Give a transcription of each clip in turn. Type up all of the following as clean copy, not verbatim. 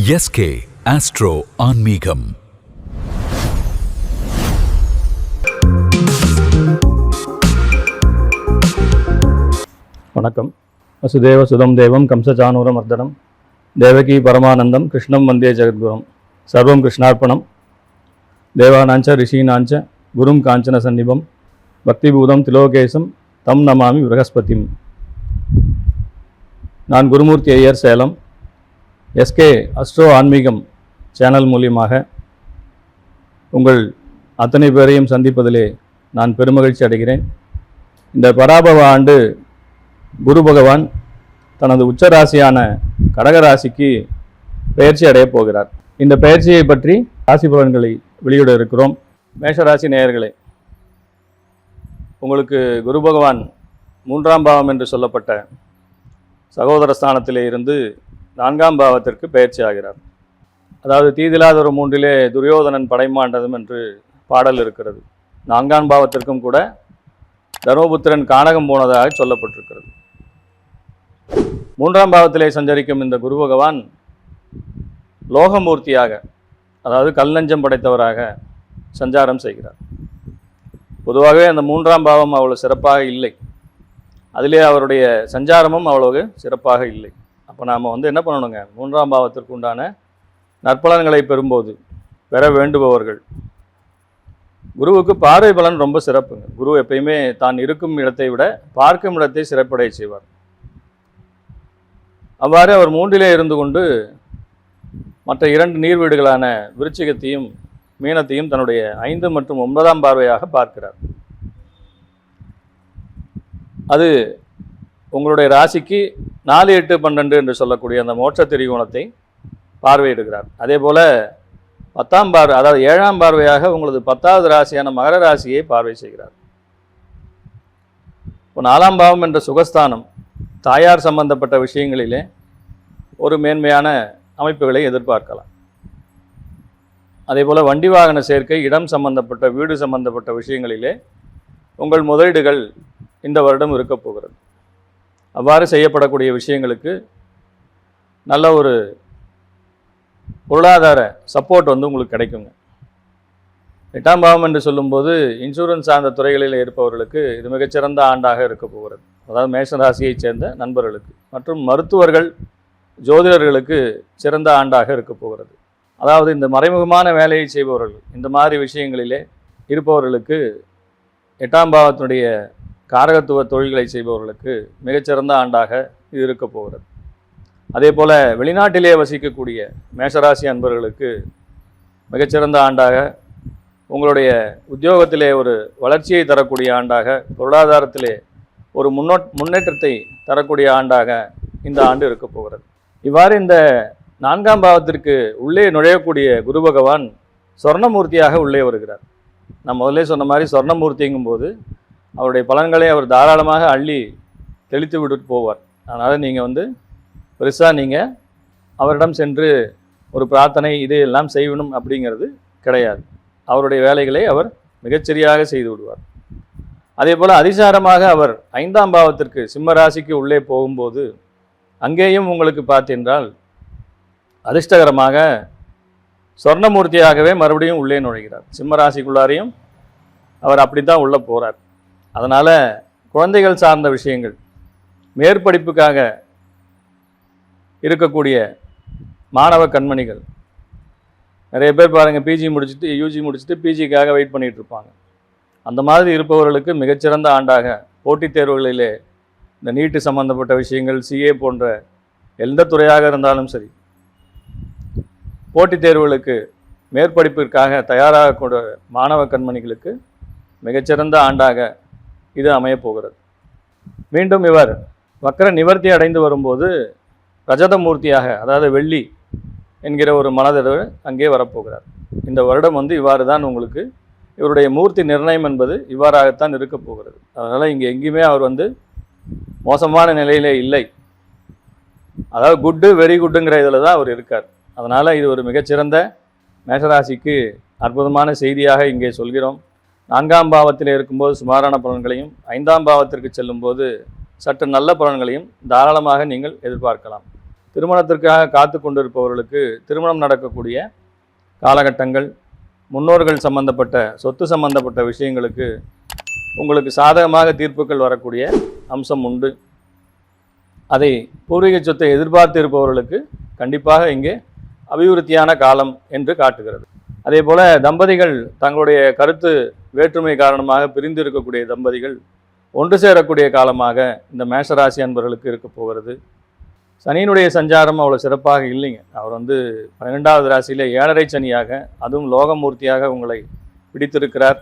SK astro ஆன்மீகம். வணக்கம். வசுதேவ சுதம் தேவம் கம்சச்சானூர மர்தனம் தேவகி பரமானந்தம் கிருஷ்ணம் வந்தே ஜெகத்குரும். சர்வம் கிருஷ்ணார்ப்பணம். தேவானாஞ்ச ரிஷீனாஞ்ச குரும் காஞ்சன சந்நிபம் பக்திபூதம் திலோகேசம் தம் நமாமி பிரகஸ்பதிம். நான் குருமூர்த்தி ஐயர், சேலம். எஸ்கே ஆஸ்ட்ரோ ஆன்மீகம் சேனல் மூலியமாக உங்கள் அத்தனை பேரையும் சந்திப்பதிலே நான் பெருமகிழ்ச்சி அடைகிறேன். இந்த பராபவ ஆண்டு குரு பகவான் தனது உச்சராசியான கடகராசிக்கு பெயர்ச்சி அடையப் போகிறார். இந்த பெயர்ச்சியை பற்றி ராசி பலன்களை வெளியிட இருக்கிறோம். மேஷராசி நேயர்களே, உங்களுக்கு குரு பகவான் 3ஆம் பாவம் என்று சொல்லப்பட்ட சகோதர ஸ்தானத்திலே இருந்து 4ஆம் பாவத்திற்கு பெயர்ச்சி ஆகிறார். அதாவது தீதிலாத ஒரு 3 துரியோதனன் படைமாண்டதும் என்று பாடல் இருக்கிறது. 4ஆம் பாவத்திற்கும் கூட தர்மபுத்திரன் கானகம் போனதாக சொல்லப்பட்டிருக்கிறது. 3ஆம் பாவத்திலே சஞ்சரிக்கும் இந்த குரு பகவான் லோகமூர்த்தியாக, அதாவது கல்நஞ்சம் படைத்தவராக சஞ்சாரம் செய்கிறார். பொதுவாகவே அந்த 3ஆம் பாவம் அவ்வளவு சிறப்பாக இல்லை. அதிலே அவருடைய சஞ்சாரமும் அவ்வளவு சிறப்பாக இல்லை. அப்போ நாம் என்ன பண்ணணுங்க, 3ஆம் பாவத்திற்கு உண்டான நற்பலன்களை பெற வேண்டுபவர்கள் குருவுக்கு பார்வை பலன் ரொம்ப சிறப்புங்க. குரு எப்பயுமே தான் இருக்கும் இடத்தை விட பார்க்கும் இடத்தை சிறப்படைய செய்வார். அவ்வாறு அவர் 3 இருந்து கொண்டு மற்ற 2 நீர் வீடுகளான விருச்சிகத்தையும் மீனத்தையும் தன்னுடைய 5 மற்றும் 9ஆம் பார்வையாக பார்க்கிறார். அது உங்களுடைய ராசிக்கு 4, 8, 12 என்று சொல்லக்கூடிய அந்த மோட்ச திரிகோணத்தை பார்வையிடுகிறார். அதே போல் 10ஆம் பார்வை, அதாவது 7ஆம் பார்வையாக உங்களது 10வது ராசியான மகர ராசியை பார்வை செய்கிறார். இப்போ 4ஆம் பாவம் என்ற சுகஸ்தானம் தாயார் சம்பந்தப்பட்ட விஷயங்களிலே ஒரு மேன்மையான அமைப்புகளை எதிர்பார்க்கலாம். அதே போல் வண்டி வாகன சேர்க்கை, இடம் சம்பந்தப்பட்ட, வீடு சம்பந்தப்பட்ட விஷயங்களிலே உங்கள் முதலீடுகள் இந்த வருடம் இருக்க போகிறது. அவ்வாறு செய்யப்படக்கூடிய விஷயங்களுக்கு நல்ல ஒரு பொருளாதார சப்போர்ட் உங்களுக்கு கிடைக்குங்க. 8ஆம் பாவம் என்று சொல்லும்போது இன்சூரன்ஸ் சார்ந்த துறைகளில் இருப்பவர்களுக்கு இது மிகச்சிறந்த ஆண்டாக இருக்க போகிறது. அதாவது மேஷ ராசியைச் சேர்ந்த நண்பர்களுக்கு மற்றும் மருத்துவர்கள், ஜோதிடர்களுக்கு சிறந்த ஆண்டாக இருக்க போகிறது. அதாவது இந்த மறைமுகமான வேலையை செய்பவர்கள், இந்த மாதிரி விஷயங்களிலே இருப்பவர்களுக்கு 8ஆம் பாவத்தினுடைய காரகத்துவ தொழில்களை செய்பவர்களுக்கு மிகச்சிறந்த ஆண்டாக இது இருக்க போகிறது. அதே போல் வெளிநாட்டிலே வசிக்கக்கூடிய மேஷராசி அன்பர்களுக்கு மிகச்சிறந்த ஆண்டாக, உங்களுடைய உத்தியோகத்திலே ஒரு வளர்ச்சியை தரக்கூடிய ஆண்டாக, பொருளாதாரத்திலே ஒரு முன்னேற்றத்தை தரக்கூடிய ஆண்டாக இந்த ஆண்டு இருக்க போகிறது. இவ்வாறு இந்த 4ஆம் பாவத்திற்கு உள்ளே நுழையக்கூடிய குரு பகவான் சொர்ணமூர்த்தியாக உள்ளே வருகிறார். நான் முதல்ல சொன்ன மாதிரி சொர்ணமூர்த்திங்கும்போது அவருடைய பலன்களை அவர் தாராளமாக அள்ளி தெளித்து விட்டு போவார். அதனால் நீங்கள் பெருசாக அவரிடம் சென்று ஒரு பிரார்த்தனை இதையெல்லாம் செய்யணும் அப்படிங்கிறது கிடையாது. அவருடைய வேலைகளை அவர் மிகச்சரியாக செய்து விடுவார். அதே போல் அதிசாரமாக அவர் 5ஆம் பாவத்திற்கு சிம்ம ராசிக்கு உள்ளே போகும்போது அங்கேயும் உங்களுக்கு பார்த்தென்றால் அதிர்ஷ்டகரமாக சொர்ணமூர்த்தியாகவே மறுபடியும் உள்ளே நுழைகிறார். சிம்ம ராசிக்குள்ளாரையும் அவர் அப்படி தான் உள்ளே போகிறார். அதனால் குழந்தைகள் சார்ந்த விஷயங்கள், மேற்படிப்புக்காக இருக்கக்கூடிய மாணவ கண்மணிகள், நிறைய பேர் பாருங்கள் பிஜி முடிச்சுட்டு யூஜி முடிச்சுட்டு பிஜிக்காக வெயிட் பண்ணிகிட்டு இருப்பாங்க. அந்த மாதிரி இருப்பவர்களுக்கு மிகச்சிறந்த ஆண்டாக போட்டித் தேர்வுகளிலே இந்த நீட்டு சம்பந்தப்பட்ட விஷயங்கள், சிஏ போன்ற எந்த துறையாக இருந்தாலும் சரி, போட்டித் தேர்வுகளுக்கு மேற்படிப்பிற்காக தயாராகக்கூடிய மாணவ கண்மணிகளுக்கு மிகச்சிறந்த ஆண்டாக இது அமையப்போகிறது. மீண்டும் இவர் வக்கர நிவர்த்தி அடைந்து வரும்போது ரஜதமூர்த்தியாக, அதாவது வெள்ளி என்கிற ஒரு மனதளவு அங்கே வரப்போகிறார். இந்த வருடம் இவ்வாறு தான் உங்களுக்கு இவருடைய மூர்த்தி நிர்ணயம் என்பது இவ்வாறாகத்தான் இருக்க போகிறது. அதனால் இங்கே எங்கேயுமே அவர் மோசமான நிலையிலே இல்லை. அதாவது குட்டு வெரி குட்டுங்கிற இதில் தான் அவர் இருக்கார். அதனால் இது ஒரு மிகச்சிறந்த மேஷராசிக்கு அற்புதமான செய்தியாக இங்கே சொல்கிறோம். 4ஆம் பாவத்தில் இருக்கும்போது சுமாரான பலன்களையும், 5ஆம் பாவத்திற்கு செல்லும்போது சற்று நல்ல பலன்களையும் தாராளமாக நீங்கள் எதிர்பார்க்கலாம். திருமணத்திற்காக காத்து கொண்டிருப்பவர்களுக்கு திருமணம் நடக்கக்கூடிய காலகட்டங்கள், முன்னோர்கள் சம்பந்தப்பட்ட சொத்து சம்பந்தப்பட்ட விஷயங்களுக்கு உங்களுக்கு சாதகமாக தீர்ப்புகள் வரக்கூடிய அம்சம் உண்டு. அதை பூர்வீக சொத்தை எதிர்பார்த்து இருப்பவர்களுக்கு கண்டிப்பாக இங்கே அபிவிருத்தியான காலம் என்று காட்டுகிறது. அதே போல தம்பதிகள் தங்களுடைய கருத்து வேற்றுமை காரணமாக பிரிந்து இருக்கக்கூடிய தம்பதிகள் ஒன்று சேரக்கூடிய காலமாக இந்த மேஷராசி அன்பர்களுக்கு இருக்க போகிறது. சனியினுடைய சஞ்சாரம் அவ்வளோ சிறப்பாக இல்லைங்க. அவர் 12வது ராசியில் 7.5 சனியாக, அதுவும் லோகமூர்த்தியாக உங்களை பிடித்திருக்கிறார்.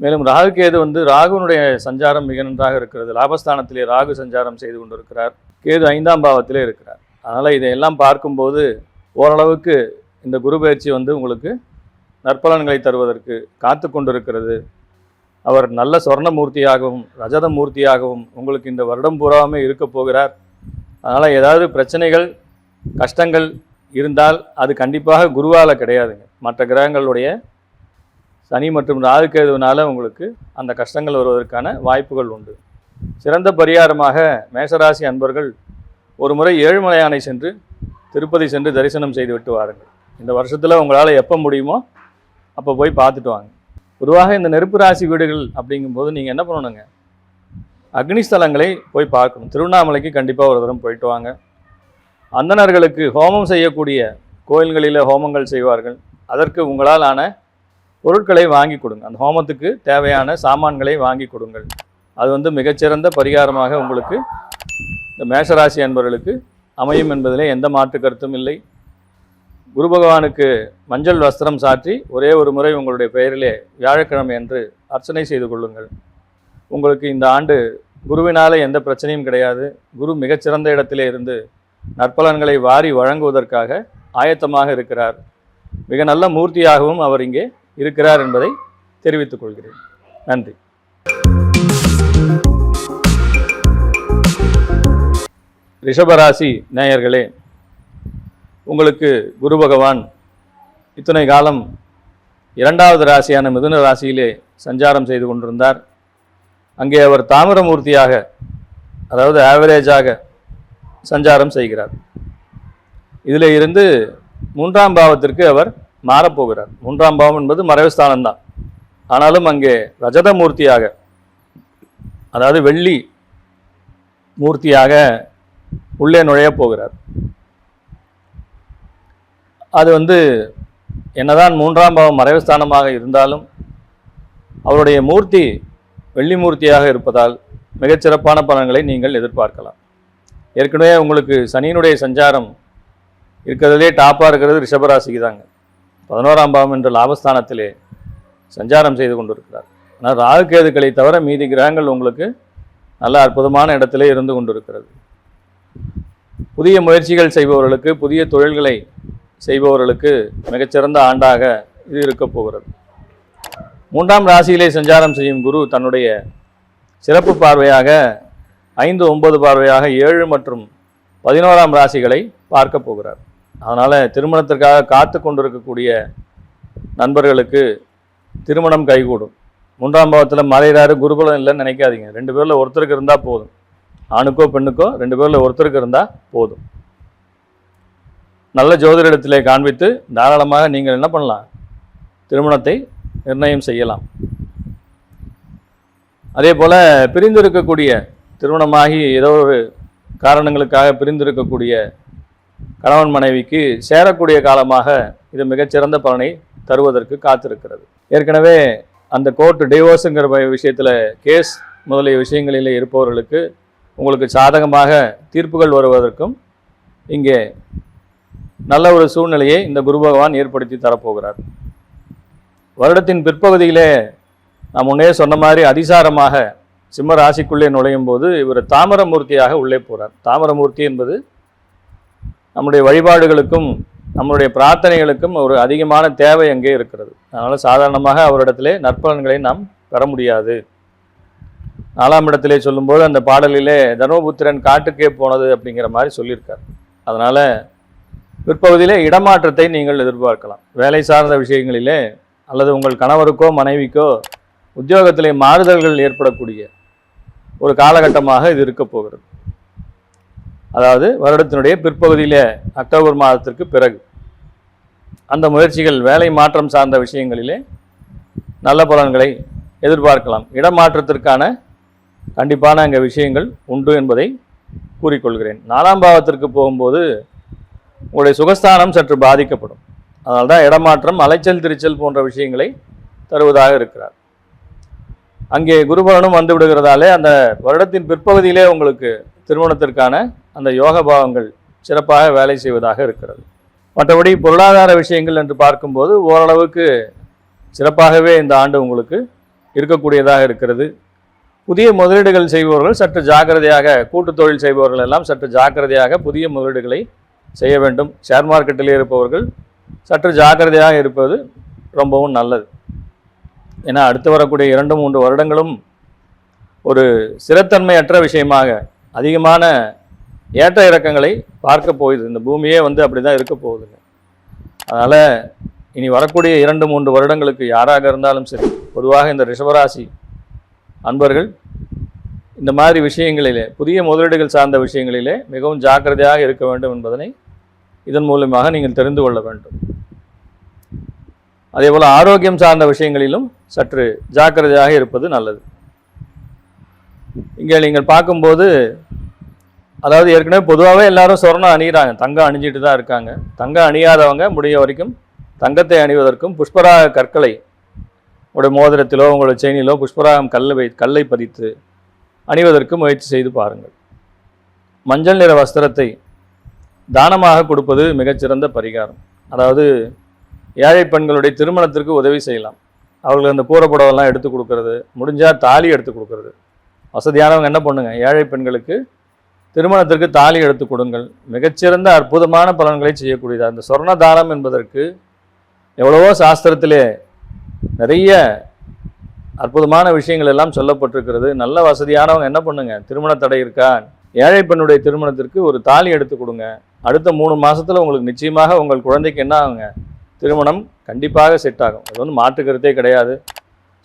மேலும் ராகுகேது ராகுனுடைய சஞ்சாரம் மிக நன்றாக இருக்கிறது. லாபஸ்தானத்திலே ராகு சஞ்சாரம் செய்து கொண்டிருக்கிறார். கேது 5ஆம் பாவத்திலே இருக்கிறார். அதனால் இதையெல்லாம் பார்க்கும்போது ஓரளவுக்கு இந்த குரு பயிற்சி உங்களுக்கு நற்பலன்களை தருவதற்கு காத்து கொண்டிருக்கிறது. அவர் நல்ல சொர்ணமூர்த்தியாகவும் ரஜத மூர்த்தியாகவும் உங்களுக்கு இந்த வருடம் பூராவுமே இருக்க போகிறார். அதனால் ஏதாவது பிரச்சனைகள் கஷ்டங்கள் இருந்தால் அது கண்டிப்பாக குருவால் கிடையாதுங்க. மற்ற கிரகங்களுடைய சனி மற்றும் ராகுகேதுவினால் உங்களுக்கு அந்த கஷ்டங்கள் வருவதற்கான வாய்ப்புகள் உண்டு. சிறந்த பரிகாரமாக மேஷராசி அன்பர்கள் ஒரு முறை ஏழுமலையானை சென்று திருப்பதி சென்று தரிசனம் செய்து விட்டு வாருங்கள். இந்த வருஷத்தில் உங்களால் எப்போ முடியுமோ அப்போ போய் பார்த்துட்டு வாங்க. பொதுவாக இந்த நெருப்பு ராசி வீடுகள் அப்படிங்கும்போது நீங்கள் என்ன பண்ணணுங்க, அக்னிஸ்தலங்களை போய் பார்க்கணும். திருவண்ணாமலைக்கு கண்டிப்பாக ஒரு தரம் போயிட்டு வாங்க. அந்தணர்களுக்கு ஹோமம் செய்யக்கூடிய கோயில்களில் ஹோமங்கள் செய்வார்கள். அதற்கு உங்களால் ஆன பொருட்களை வாங்கி கொடுங்க. அந்த ஹோமத்துக்கு தேவையான சாமான்களை வாங்கி கொடுங்கள். அது மிகச்சிறந்த பரிகாரமாக உங்களுக்கு இந்த மேஷராசி அன்பர்களுக்கு அமையும் என்பதிலே எந்த மாற்று கருத்தும் இல்லை. குரு பகவானுக்கு மஞ்சள் வஸ்திரம் சாற்றி ஒரே ஒரு முறை உங்களுடைய பெயரிலே வியாழக்கிழமை அன்று அர்ச்சனை செய்து கொள்ளுங்கள். உங்களுக்கு இந்த ஆண்டு குருவினாலே எந்த பிரச்சனையும் கிடையாது. குரு மிகச்சிறந்த இடத்திலே இருந்து நற்பலன்களை வாரி வழங்குவதற்காக ஆயத்தமாக இருக்கிறார். மிக நல்ல மூர்த்தியாகவும் அவர் இங்கே இருக்கிறார் என்பதை தெரிவித்துக் கொள்கிறேன். நன்றி. ரிஷபராசி நேயர்களே, உங்களுக்கு குரு பகவான் இத்தனை காலம் 2வது ராசியான மிதுன ராசியிலே சஞ்சாரம் செய்து கொண்டிருந்தார். அங்கே அவர் தாமிரமூர்த்தியாக, அதாவது ஆவரேஜாக சஞ்சாரம் செய்கிறார். இதில் இருந்து 3ஆம் பாவத்திற்கு அவர் மாறப்போகிறார். 3ஆம் பாவம் என்பது மறைவுஸ்தானம்தான். ஆனாலும் அங்கே ரஜத மூர்த்தியாக, அதாவது வெள்ளி மூர்த்தியாக உள்ளே நுழைய போகிறார். அது என்னதான் 3ஆம் பாவம் மறைவுஸ்தானமாக இருந்தாலும் அவருடைய மூர்த்தி வெள்ளி மூர்த்தியாக இருப்பதால் மிகச்சிறப்பான பலன்களை நீங்கள் எதிர்பார்க்கலாம். ஏற்கனவே உங்களுக்கு சனியினுடைய சஞ்சாரம் இருக்கிறதுலே டாப்பாக இருக்கிறது ரிஷபராசிக்கு தாங்க. 11ஆம் பாவம் என்ற லாபஸ்தானத்திலே சஞ்சாரம் செய்து கொண்டிருக்கிறார். ஆனால் ராகுகேதுக்களை தவிர மீதி கிரகங்கள் உங்களுக்கு நல்ல அற்புதமான இடத்திலே இருந்து கொண்டிருக்கிறது. புதிய முயற்சிகள் செய்பவர்களுக்கு, புதிய தொழில்களை செய்பவர்களுக்கு மிகச்சிறந்த ஆண்டாக இது இருக்க போகிறது. 3ஆம் ராசியிலே சஞ்சாரம் செய்யும் குரு தன்னுடைய சிறப்பு பார்வையாக 5, 9 பார்வையாக 7 மற்றும் 11ஆம் ராசிகளை பார்க்க போகிறார். அதனால் திருமணத்திற்காக காத்து கொண்டிருக்கக்கூடிய நண்பர்களுக்கு திருமணம் கைகூடும். 3ஆம் பாவத்தில் மறைகிறாரு, குருபலம் இல்லைன்னு நினைக்காதீங்க. 2 பேரில் ஒருத்தருக்கு இருந்தால் போதும். ஆணுக்கோ பெண்ணுக்கோ 2 பேரில் ஒருத்தருக்கு இருந்தால் போதும். நல்ல ஜோதிடத்திலே காண்பித்து தாராளமாக நீங்கள் என்ன பண்ணலாம், திருமணத்தை நிர்ணயம் செய்யலாம். அதே போல் பிரிந்திருக்கக்கூடிய, திருமணமாகி ஏதோ ஒரு காரணங்களுக்காக பிரிந்திருக்கக்கூடிய கணவன் மனைவிக்கு சேரக்கூடிய காலமாக இது மிகச்சிறந்த பலனை தருவதற்கு காத்திருக்கிறது. ஏற்கனவே அந்த கோர்ட்டு டிவோர்ஸுங்கிற விஷயத்தில் கேஸ் முதலிய விஷயங்களில் இருப்பவர்களுக்கு உங்களுக்கு சாதகமாக தீர்ப்புகள் வருவதற்கும் இங்கே நல்ல ஒரு சூழ்நிலையை இந்த குரு பகவான் ஏற்படுத்தி தரப்போகிறார். வருடத்தின் பிற்பகுதியிலே நான் முன்னே சொன்ன மாதிரி அதிசாரமாக சிம்ம ராசிக்குள்ளே நுழையும் போது இவர் தாமிரமூர்த்தியாக உள்ளே போகிறார். தாமிரமூர்த்தி என்பது நம்முடைய வழிபாடுகளுக்கும் நம்முடைய பிரார்த்தனைகளுக்கும் ஒரு அதிகமான தேவை அங்கே இருக்கிறது. அதனால் சாதாரணமாக அவரிடத்திலே நற்பலன்களை நாம் பெற முடியாது. 4ஆம் இடத்திலே சொல்லும்போது அந்த பாடலிலே தர்மபுத்திரன் காட்டுக்கே போனது அப்படிங்கிற மாதிரி சொல்லியிருக்கார். அதனால் பிற்பகுதியிலே இடமாற்றத்தை நீங்கள் எதிர்பார்க்கலாம். வேலை சார்ந்த விஷயங்களிலே அல்லது உங்கள் கணவருக்கோ மனைவிக்கோ உத்தியோகத்திலே மாறுதல்கள் ஏற்படக்கூடிய ஒரு காலகட்டமாக இது இருக்க போகிறது. அதாவது வருடத்தினுடைய பிற்பகுதியிலே அக்டோபர் மாதத்திற்கு பிறகு அந்த முயற்சிகள் வேலை மாற்றம் சார்ந்த விஷயங்களிலே நல்ல பலன்களை எதிர்பார்க்கலாம். இடமாற்றத்திற்கான கண்டிப்பான அங்கே விஷயங்கள் உண்டு என்பதை கூறிக்கொள்கிறேன். 4ஆம் பாவத்திற்கு போகும்போது உங்களுடைய சுகஸ்தானம் சற்று பாதிக்கப்படும். அதனால தான் இடமாற்றம், அலைச்சல் திருச்சல் போன்ற விஷயங்களை தருவதாக இருக்கிறார். அங்கே குருபலனும் வந்து விடுகிறதாலே அந்த வருடத்தின் பிற்பகுதியிலே உங்களுக்கு திருமணத்திற்கான அந்த யோக பாவங்கள் சிறப்பாக வேலை செய்வதாக இருக்கிறது. மற்றபடி பொருளாதார விஷயங்கள் என்று பார்க்கும்போது ஓரளவுக்கு சிறப்பாகவே இந்த ஆண்டு உங்களுக்கு இருக்கக்கூடியதாக இருக்கிறது. புதிய முதலீடுகள் செய்பவர்கள் சற்று ஜாக்கிரதையாக, கூட்டு தொழில் செய்பவர்கள் எல்லாம் சற்று ஜாக்கிரதையாக புதிய முதலீடுகளை செய்ய வேண்டும். ஷேர் மார்க்கெட்டில் இருப்பவர்கள் சற்று ஜாக்கிரதையாக இருப்பது ரொம்பவும் நல்லது. ஏன்னா அடுத்து வரக்கூடிய 2-3 வருடங்களும் ஒரு ஸ்திரத்தன்மையற்ற விஷயமாக அதிகமான ஏற்ற இறக்கங்களை பார்க்க போகுது. இந்த பூமியே அப்படி தான் இருக்க போகுதுங்க. அதனால் இனி வரக்கூடிய 2-3 வருடங்களுக்கு யாராக இருந்தாலும் சரி, பொதுவாக இந்த ரிஷபராசி அன்பர்கள் இந்த மாதிரி விஷயங்களிலே, புதிய முதலீடுகள் சார்ந்த விஷயங்களிலே மிகவும் ஜாக்கிரதையாக இருக்க வேண்டும் என்பதனை இதன் மூலமாக நீங்கள் தெரிந்து கொள்ள வேண்டும். அதேபோல் ஆரோக்கியம் சார்ந்த விஷயங்களிலும் சற்று ஜாக்கிரதையாக இருப்பது நல்லது. இங்கே நீங்கள் பார்க்கும்போது, அதாவது ஏற்கனவே பொதுவாகவே எல்லாரும் சொர்ணம் அணிகிறாங்க, தங்கம் அணிஞ்சிட்டு தான் இருக்காங்க. தங்கம் அணியாதவங்க முடிய வரைக்கும் தங்கத்தை அணிவதற்கும் புஷ்பராக கற்களை உங்களுடைய மோதிரத்திலோ உங்களுடைய செயினிலோ புஷ்பராகம் கல்லை பதித்து அணிவதற்கு முயற்சி செய்து பாருங்கள். மஞ்சள் நிற வஸ்திரத்தை தானமாக கொடுப்பது மிகச்சிறந்த பரிகாரம். அதாவது ஏழை பெண்களுடைய திருமணத்திற்கு உதவி செய்யலாம். அவர்களுக்கு அந்த கூரைப்புடவெல்லாம் எடுத்து கொடுக்கறது, முடிஞ்சால் தாலி எடுத்து கொடுக்கறது. வசதியானவங்க என்ன பண்ணுங்க, ஏழை பெண்களுக்கு திருமணத்திற்கு தாலி எடுத்து கொடுங்கள். மிகச்சிறந்த அற்புதமான பலன்களை செய்யக்கூடியது. அந்த சொர்ண தானம் என்பதற்கு எவ்வளவோ சாஸ்திரத்திலே நிறைய அற்புதமான விஷயங்கள் எல்லாம் சொல்லப்பட்டிருக்கிறது. நல்ல வசதியானவங்க என்ன பண்ணுங்க, திருமண தடை இருக்கா, ஏழை பெண்ணுடைய திருமணத்திற்கு ஒரு தாலி எடுத்து கொடுங்க. அடுத்த 3 மாதத்தில் உங்களுக்கு நிச்சயமாக உங்கள் குழந்தைக்கு என்ன ஆகுங்க, திருமணம் கண்டிப்பாக செட் ஆகும். அது மாற்று கருத்தே கிடையாது.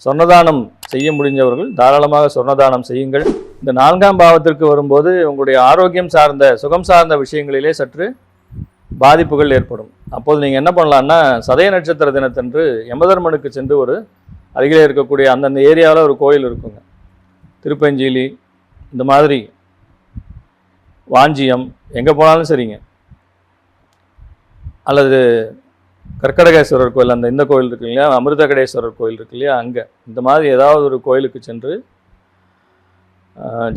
சொர்ணதானம் செய்ய முடிஞ்சவர்கள் தாராளமாக சொர்ணதானம் செய்யுங்கள். இந்த 4ஆம் பாவத்திற்கு வரும்போது உங்களுடைய ஆரோக்கியம் சார்ந்த, சுகம் சார்ந்த விஷயங்களிலே சற்று பாதிப்புகள் ஏற்படும். அப்போது நீங்கள் என்ன பண்ணலான்னா, சதய நட்சத்திர தினத்தன்று யமதர்மனுக்கு சென்று ஒரு அருகிலே இருக்கக்கூடிய அந்தந்த ஏரியாவில் ஒரு கோயில் இருக்குங்க, திருப்பஞ்சீலி இந்த மாதிரி வாஞ்சியம் எங்கே போனாலும் சரிங்க, அல்லது கர்க்கடகேஸ்வரர் கோயில், இந்த கோயில் இருக்கு இல்லையா, அமிர்தகடேஸ்வரர் கோயில் இருக்கு இல்லையா, அங்கே இந்த மாதிரி ஏதாவது ஒரு கோயிலுக்கு சென்று,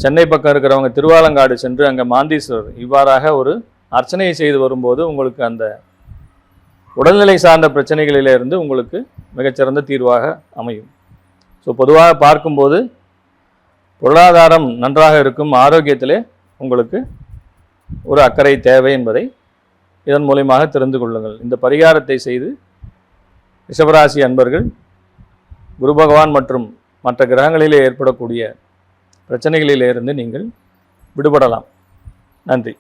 சென்னை பக்கம் இருக்கிறவங்க திருவாலங்காடு சென்று அங்கே மாந்தீஸ்வரர் இவ்வாறாக ஒரு அர்ச்சனையை செய்து வரும்போது உங்களுக்கு அந்த உடல்நிலை சார்ந்த பிரச்சனைகளிலிருந்து உங்களுக்கு மிகச்சிறந்த தீர்வாக அமையும். ஸோ பொதுவாக பார்க்கும்போது பொருளாதாரம் நன்றாக இருக்கும், ஆரோக்கியத்திலே உங்களுக்கு ஒரு அக்கறை தேவை என்பதை இதன் மூலமாக தெரிந்து கொள்ளுங்கள். இந்த பரிகாரத்தை செய்து ரிஷபராசி அன்பர்கள் குரு பகவான் மற்றும் மற்ற கிரகங்களிலே ஏற்படக்கூடிய பிரச்சனைகளிலிருந்து நீங்கள் விடுபடலாம். நன்றி.